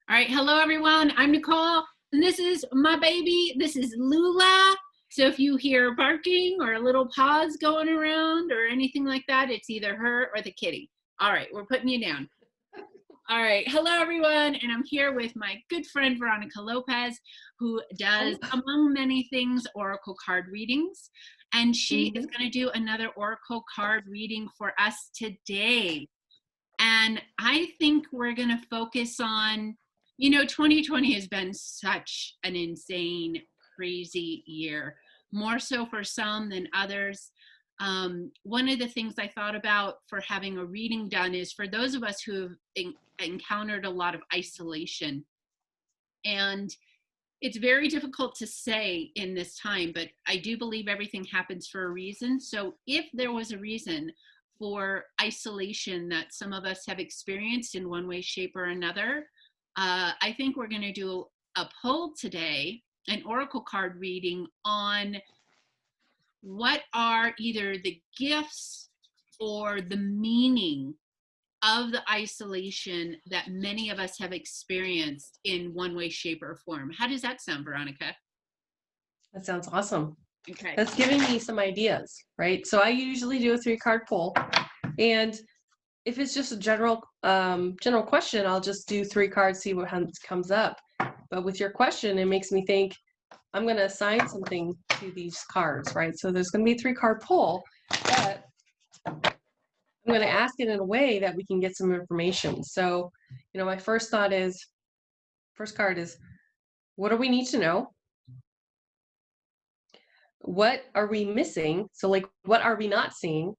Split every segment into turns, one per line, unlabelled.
All right, hello everyone. I'm Nicole, and this is my baby. This is Lula. So if you hear barking or little paws going around or anything like that, it's either her or the kitty. All right, we're putting you down. All right, hello everyone, and I'm here with my good friend Veronica Lopez, who does, among many things, oracle card readings. And she is going to do another oracle card reading for us today. And I think we're going to focus on, 2020 has been such an insane, crazy year, more so for some than others. One of the things I thought about for having a reading done is for those of us who have encountered a lot of isolation. And it's very difficult to say in this time, but I do believe everything happens for a reason. So if there was a reason for isolation that some of us have experienced in one way, shape, or another, I think we're going to do a poll today, an oracle card reading on what are either the gifts or the meaning of the isolation that many of us have experienced in one way, shape, or form. How does that sound, Veronica?
That sounds awesome.
Okay.
That's giving me some ideas, right? So I usually do a 3-card poll, and if it's just a general question, I'll just do 3 cards, see what comes up. But with your question, it makes me think I'm going to assign something to these cards, right? So there's going to be a 3-card poll, but I'm going to ask it in a way that we can get some information. So, my first card is, what do we need to know? What are we missing? So like, what are we not seeing?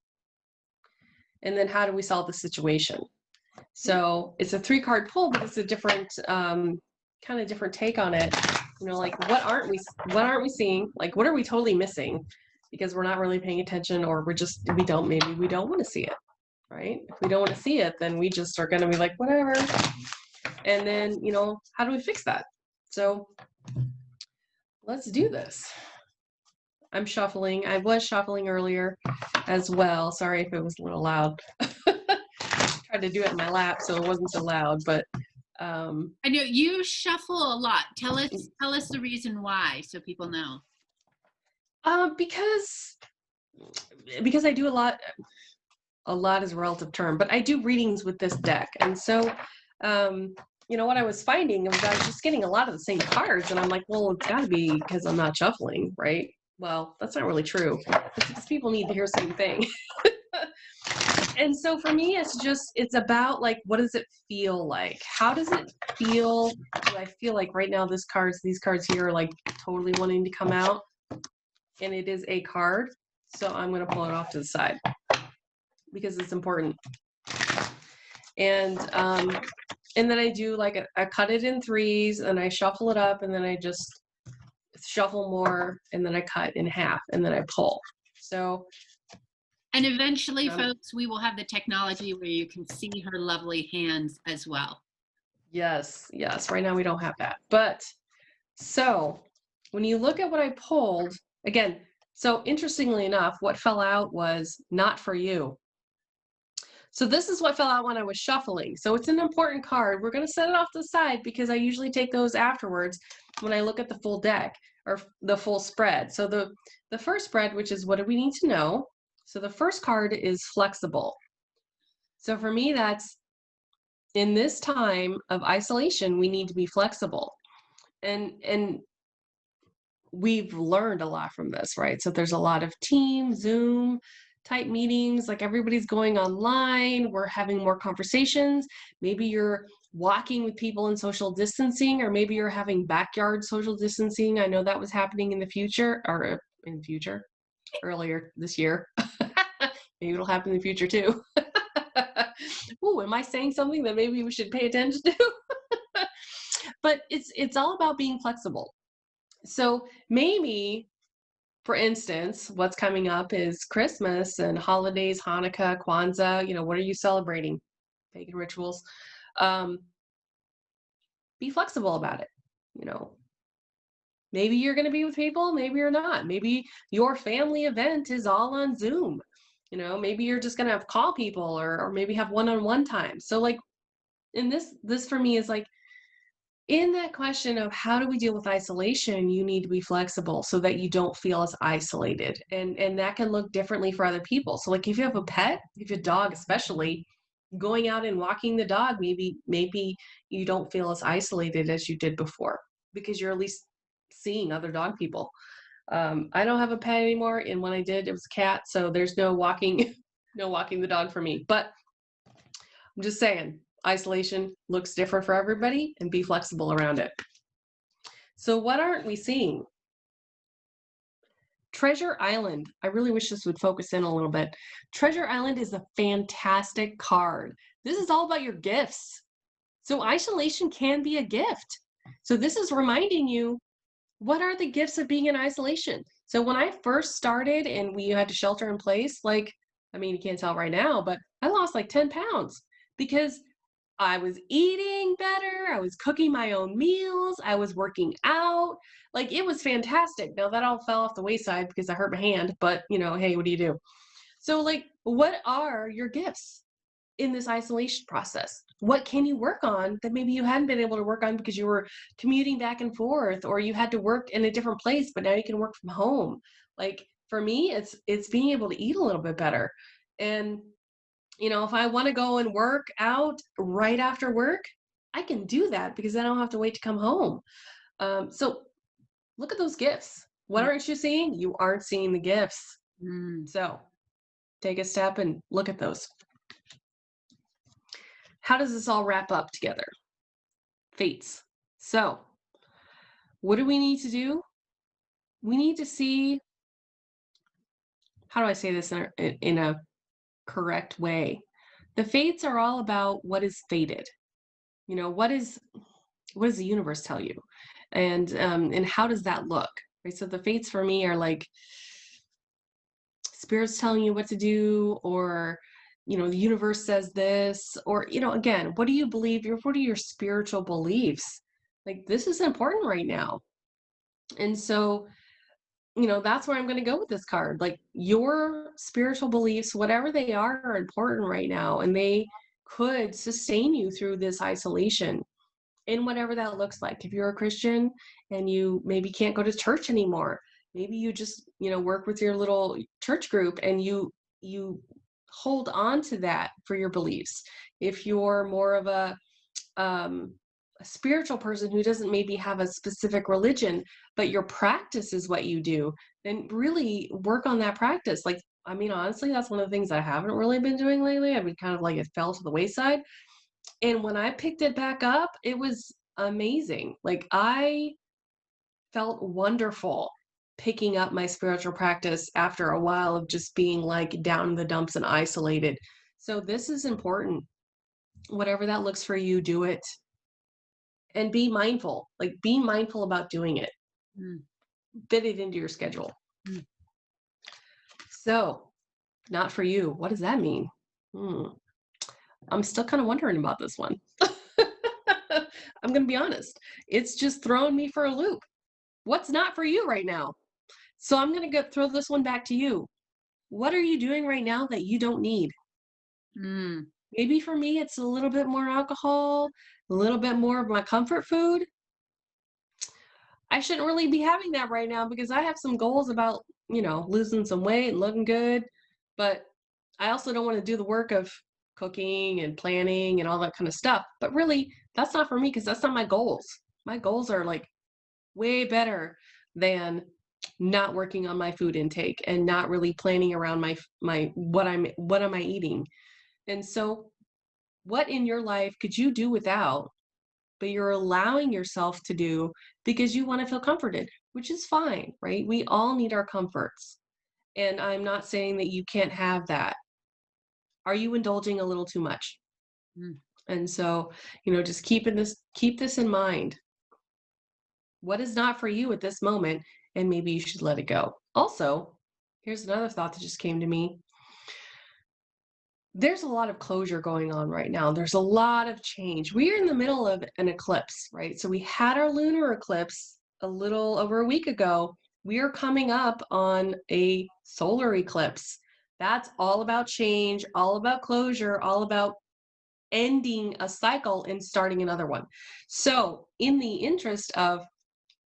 And then how do we solve the situation? So it's a 3-card pull, but it's a different kind of different take on it. Like what aren't we seeing? Like what are we totally missing because we're not really paying attention, or we don't want to see it, right? If we don't want to see it, then we just are going to be like, whatever. And then, how do we fix that? So let's do this. I'm shuffling. I was shuffling earlier as well. Sorry if it was a little loud. Tried to do it in my lap so it wasn't so loud, but
I know you shuffle a lot. Tell us the reason why, so people know.
Because I do a lot. A lot is a relative term, but I do readings with this deck, and so what I was finding was I was just getting a lot of the same cards, and I'm like, well, it's got to be because I'm not shuffling, right? Well, that's not really true. It's because people need to hear the same thing. And so for me, it's about like, what does it feel like? How does it feel? Do I feel like right now these cards here are like totally wanting to come out? And it is a card. So I'm going to pull it off to the side because it's important. And then I do like I cut it in 3s and I shuffle it up, and then I just shuffle more, and then I cut in half, and then I pull. So.
And eventually, folks, we will have the technology where you can see her lovely hands as well.
Yes. Right now we don't have that. But so when you look at what I pulled, again, so interestingly enough, what fell out was not for you. So this is what fell out when I was shuffling. So it's an important card. We're going to set it off to the side because I usually take those afterwards when I look at the full deck or the full spread. So the first spread, which is what do we need to know? So the first card is flexible. So for me, that's in this time of isolation, we need to be flexible. And we've learned a lot from this, right? So there's a lot of team, Zoom type meetings, like everybody's going online. We're having more conversations. Maybe you're walking with people in social distancing, or maybe you're having backyard social distancing. I know that was happening earlier this year. Maybe it'll happen in the future too. Ooh, am I saying something that maybe we should pay attention to? But it's all about being flexible. So maybe, for instance, what's coming up is Christmas and holidays, Hanukkah, Kwanzaa. What are you celebrating? Pagan rituals. Be flexible about it. Maybe you're going to be with people, maybe you're not. Maybe your family event is all on Zoom. Maybe you're just going to have call people or maybe have one-on-one time. So like in this for me is like, in that question of how do we deal with isolation, you need to be flexible so that you don't feel as isolated. And that can look differently for other people. So like if you have a pet, if you have a dog especially, going out and walking the dog, maybe you don't feel as isolated as you did before because you're at least seeing other dog people. I don't have a pet anymore, and when I did, it was a cat, so there's no walking, no walking the dog for me. But I'm just saying, isolation looks different for everybody, and be flexible around it. So what aren't we seeing? Treasure Island. I really wish this would focus in a little bit. Treasure Island is a fantastic card. This is all about your gifts. So isolation can be a gift. So this is reminding you, what are the gifts of being in isolation? So when I first started and we had to shelter in place, like, I mean, you can't tell right now, but I lost like 10 pounds because I was eating better. I was cooking my own meals. I was working out. Like it was fantastic. Now that all fell off the wayside because I hurt my hand, but you know, hey, what do you do? So like, what are your gifts in this isolation process? What can you work on that maybe you hadn't been able to work on because you were commuting back and forth or you had to work in a different place, but now you can work from home? Like for me, it's being able to eat a little bit better. And you know, if I want to go and work out right after work, I can do that because I don't have to wait to come home. So look at those gifts. What
Mm,
aren't you seeing? You aren't seeing the gifts.
mm,
So take a step and look at those. How does this all wrap up together? Fates. So what do we need to do? We need to see, how do I say this in a correct way? The fates are all about what is fated. You know, what does the universe tell you? And how does that look? Right. So the fates for me are like spirits telling you what to do, or you know, the universe says this, or you know, again, what do you believe? What are your spiritual beliefs? Like this is important right now. And so, you know, that's where I'm going to go with this card. Like your spiritual beliefs, whatever they are important right now, and they could sustain you through this isolation in whatever that looks like. If you're a Christian and you maybe can't go to church anymore, maybe you just, you know, work with your little church group and you hold on to that for your beliefs. If you're more of um a spiritual person who doesn't maybe have a specific religion, but your practice is what you do, then really work on that practice. Like, I mean, honestly, that's one of the things I haven't really been doing lately. I've been kind of like it fell to the wayside. And when I picked it back up, it was amazing. Like I felt wonderful picking up my spiritual practice after a while of just being like down in the dumps and isolated. So this is important. Whatever that looks for you, do it and be mindful. Like be mindful about doing it.
mm,
Fit it into your schedule.
mm.
So, not for you. What does that mean? Hmm. I'm still kind of wondering about this one. I'm going to be honest. It's just throwing me for a loop. What's not for you right now? So I'm going to throw this one back to you. What are you doing right now that you don't need?
Mm.
Maybe for me, it's a little bit more alcohol, a little bit more of my comfort food. I shouldn't really be having that right now because I have some goals about, you know, losing some weight and looking good. But I also don't want to do the work of cooking and planning and all that kind of stuff. But really, that's not for me because that's not my goals. My goals are like way better than not working on my food intake and not really planning around my what am I eating. And so what in your life could you do without, but you're allowing yourself to do because you want to feel comforted, which is fine, right? We all need our comforts. And I'm not saying that you can't have that. Are you indulging a little too much?
Mm.
And so, you know, just keep this in mind. What is not for you at this moment, and maybe you should let it go. Also, here's another thought that just came to me. There's a lot of closure going on right now. There's a lot of change. We're in the middle of an eclipse, right? So we had our lunar eclipse a little over a week ago. We are coming up on a solar eclipse. That's all about change, all about closure, all about ending a cycle and starting another one. So in the interest of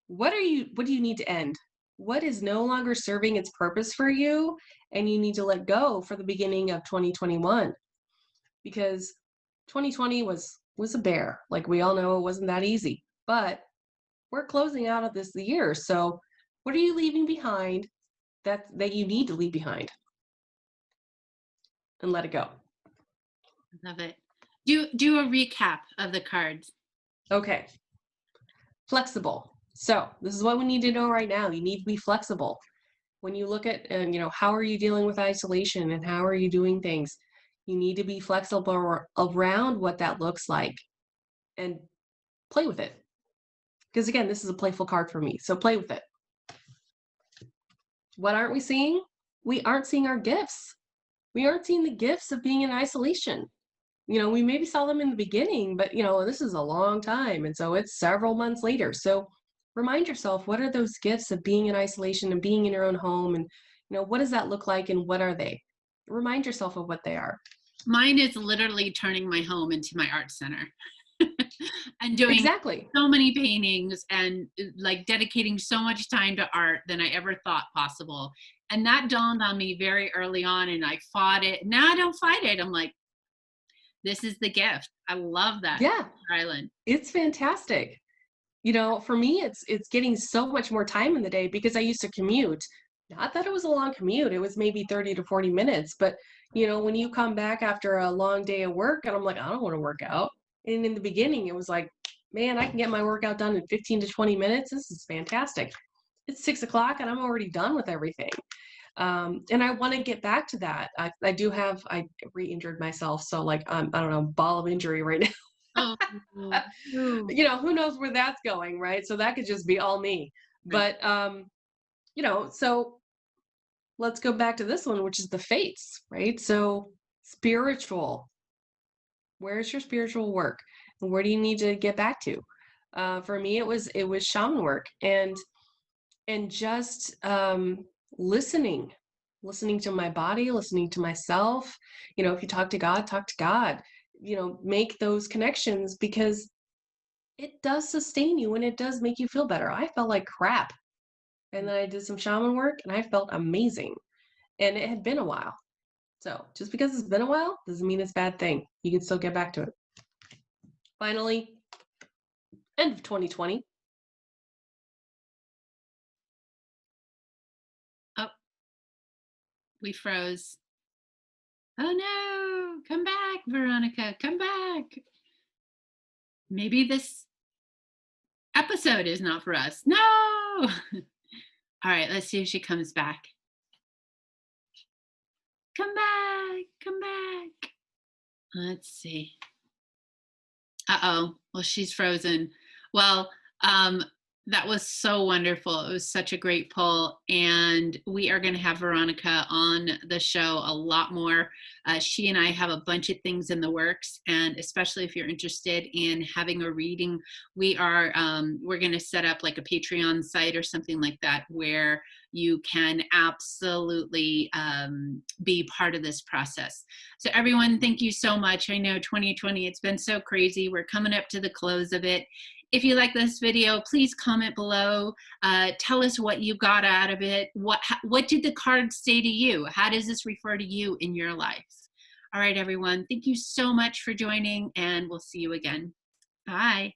what do you need to end? What is no longer serving its purpose for you? And you need to let go for the beginning of 2021, because 2020 was a bear. Like we all know, it wasn't that easy, but we're closing out of this year. So what are you leaving behind that you need to leave behind and let it go?
Love it. Do a recap of the cards.
Okay. Flexible. So this is what we need to know right now. You need to be flexible. When you look at, and how are you dealing with isolation and how are you doing things? You need to be flexible around what that looks like and play with it. Because again, this is a playful card for me. So play with it. What aren't we seeing? We aren't seeing our gifts. We aren't seeing the gifts of being in isolation. We maybe saw them in the beginning, but this is a long time. And so it's several months later. So remind yourself, what are those gifts of being in isolation and being in your own home? And, what does that look like and what are they? Remind yourself of what they are.
Mine is literally turning my home into my art center. And doing
Exactly.
so many paintings and like dedicating so much time to art than I ever thought possible. And that dawned on me very early on, and I fought it. Now I don't fight it. I'm like, this is the gift. I love that.
Yeah,
Island.
it's fantastic. For me, it's getting so much more time in the day because I used to commute. Not that it was a long commute, it was maybe 30 to 40 minutes. But, when you come back after a long day of work, and I'm like, I don't want to work out. And in the beginning, it was like, man, I can get my workout done in 15 to 20 minutes. This is fantastic. It's 6 o'clock and I'm already done with everything. And I want to get back to that. I re-injured myself. So like, I don't know, ball of injury right now.
Oh, ooh.
Who knows where that's going, right? So that could just be all me.
Right.
But so let's go back to this one, which is the fates, right? So spiritual. Where's your spiritual work? And where do you need to get back to? For me, it was shaman work and just listening to my body, listening to myself. If you talk to God, talk to God. Make those connections because it does sustain you and it does make you feel better. I felt like crap. And then I did some shaman work and I felt amazing. And it had been a while. So just because it's been a while doesn't mean it's a bad thing. You can still get back to it. Finally, end of 2020.
Oh, we froze. Oh no, come back, Veronica, come back. Maybe this episode is not for us. No. All right, let's see if she comes back. Come back, come back. Let's see. Uh-oh. Well, she's frozen. Well, that was so wonderful. It was such a great pull. And we are going to have Veronica on the show a lot more. She and I have a bunch of things in the works. And especially if you're interested in having a reading, we're going to set up like a Patreon site or something like that where you can absolutely be part of this process. So everyone, thank you so much. I know 2020, it's been so crazy. We're coming up to the close of it. If you like this video, please comment below. Tell us what you got out of it. What did the cards say to you? How does this refer to you in your life? All right, everyone. Thank you so much for joining, and we'll see you again. Bye.